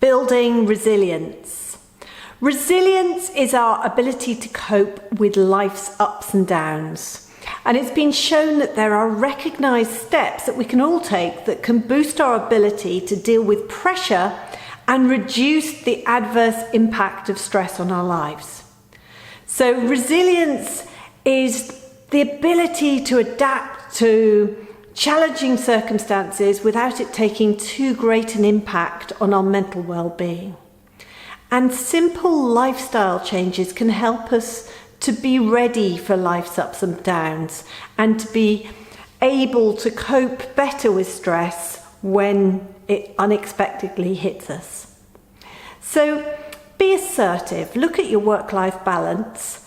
Building resilience. Resilience is our ability to cope with life's ups and downs. And it's been shown that there are recognised steps that we can all take that can boost our ability to deal with pressure and reduce the adverse impact of stress on our lives. So resilience is the ability to adapt to challenging circumstances without it taking too great an impact on our mental well-being. And simple lifestyle changes can help us to be ready for life's ups and downs and to be able to cope better with stress when it unexpectedly hits us. So be assertive, look at your work-life balance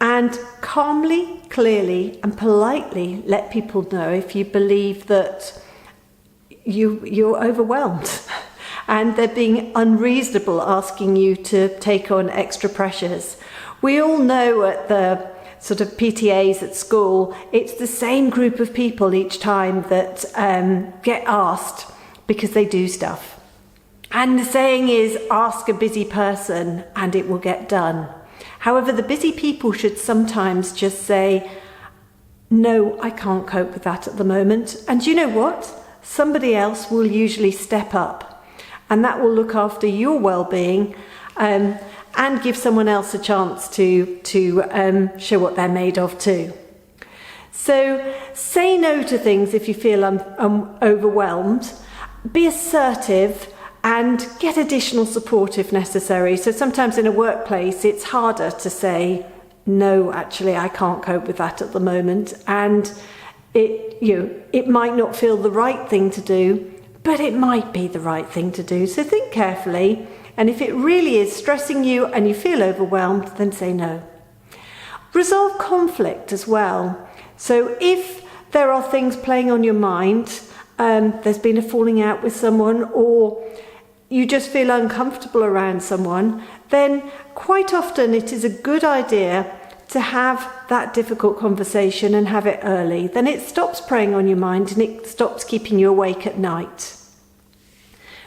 and calmly, clearly and politely let people know if you believe that you're overwhelmed and they're being unreasonable asking you to take on extra pressures. We all know at the sort of PTAs at school, it's the same group of people each time that get asked because they do stuff. And the saying is, ask a busy person and it will get done. However, the busy people should sometimes just say, no, I can't cope with that at the moment. And you know what? Somebody else will usually step up and that will look after your well-being and give someone else a chance to show what they're made of too. So say no to things if you feel overwhelmed. Be assertive and get additional support if necessary. So sometimes in a workplace, it's harder to say, no, actually, I can't cope with that at the moment. And it might not feel the right thing to do, but it might be the right thing to do. So think carefully. And if it really is stressing you and you feel overwhelmed, then say no. Resolve conflict as well. So if there are things playing on your mind, there's been a falling out with someone or you just feel uncomfortable around someone, then quite often it is a good idea to have that difficult conversation and have it early. Then it stops preying on your mind and it stops keeping you awake at night.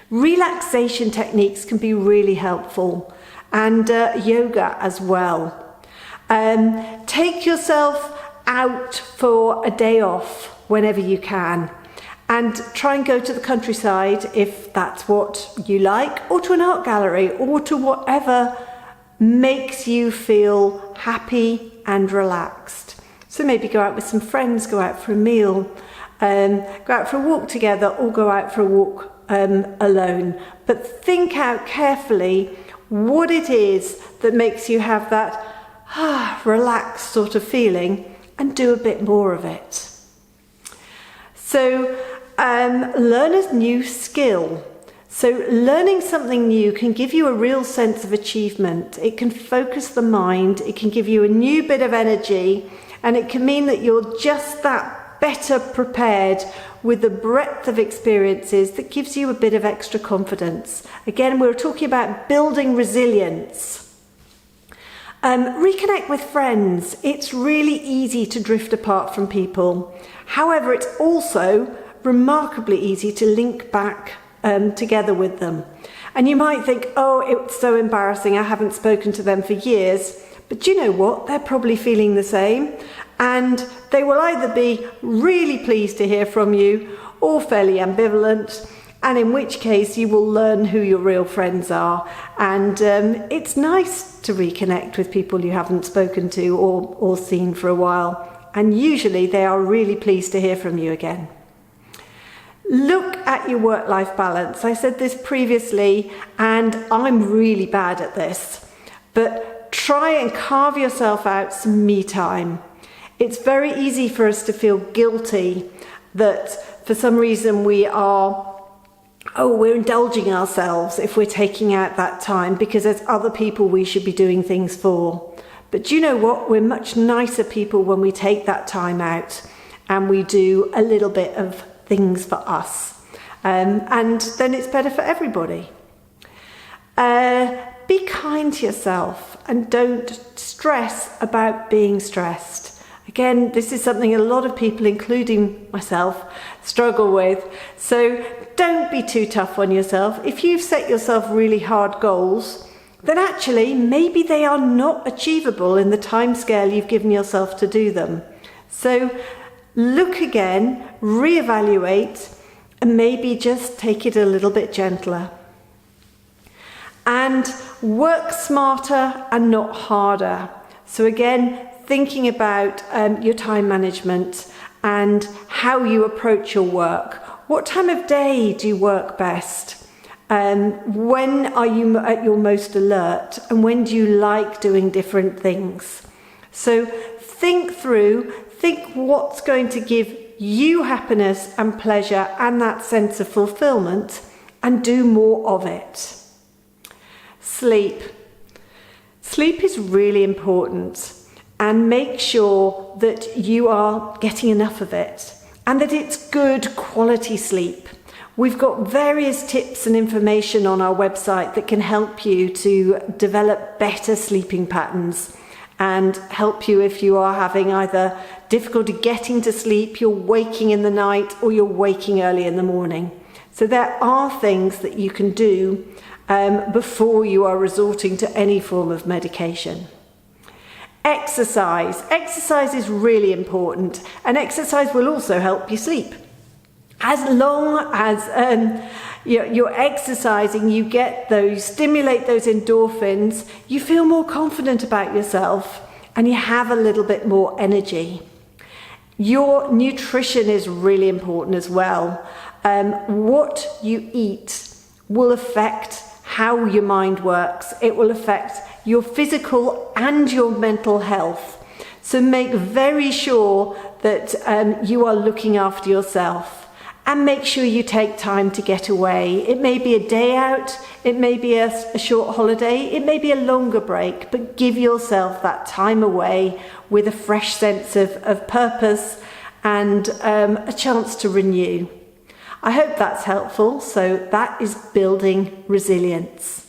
Relaxation techniques can be really helpful and yoga as well. Take yourself out for a day off whenever you can. And try and go to the countryside if that's what you like, or to an art gallery, or to whatever makes you feel happy and relaxed. So maybe go out with some friends, go out for a meal, go out for a walk together, or go out for a walk alone. But think out carefully what it is that makes you have that relaxed sort of feeling and do a bit more of it. So learn a new skill. So learning something new can give you a real sense of achievement. It can focus the mind. It can give you a new bit of energy. And it can mean that you're just that better prepared with the breadth of experiences that gives you a bit of extra confidence. Again, we're talking about building resilience. Reconnect with friends. It's really easy to drift apart from people. However, it's also remarkably easy to link back together with them. And you might think, oh, it's so embarrassing, I haven't spoken to them for years. But you know what? They're probably feeling the same. And they will either be really pleased to hear from you or fairly ambivalent. And in which case you will learn who your real friends are. And it's nice to reconnect with people you haven't spoken to or seen for a while. And usually they are really pleased to hear from you again. Look at your work-life balance. I said this previously, and I'm really bad at this. But try and carve yourself out some me time. It's very easy for us to feel guilty that for some reason we're indulging ourselves if we're taking out that time because there's other people we should be doing things for. But do you know what? We're much nicer people when we take that time out and we do a little bit of things for us. And then it's better for everybody. Be kind to yourself and don't stress about being stressed. Again, this is something a lot of people, including myself, struggle with. So don't be too tough on yourself. If you've set yourself really hard goals, then actually maybe they are not achievable in the timescale you've given yourself to do them. So look again, reevaluate, and maybe just take it a little bit gentler. And work smarter and not harder. So again, thinking about your time management and how you approach your work. What time of day do you work best? When are you at your most alert? And when do you like doing different things? So think what's going to give you happiness and pleasure and that sense of fulfillment, and do more of it. Sleep. Sleep is really important, and make sure that you are getting enough of it and that it's good quality sleep. We've got various tips and information on our website that can help you to develop better sleeping patterns and help you if you are having either difficulty getting to sleep, you're waking in the night, or you're waking early in the morning. So there are things that you can do before you are resorting to any form of medication. Exercise. Exercise is really important, and exercise will also help you sleep. As long as you're exercising, you stimulate those endorphins, you feel more confident about yourself, and you have a little bit more energy. Your nutrition is really important as well. What you eat will affect how your mind works. It will affect your physical and your mental health. So make very sure that you are looking after yourself. And make sure you take time to get away. It may be a day out, it may be a short holiday, it may be a longer break, but give yourself that time away with a fresh sense of purpose and a chance to renew. I hope that's helpful. So that is building resilience.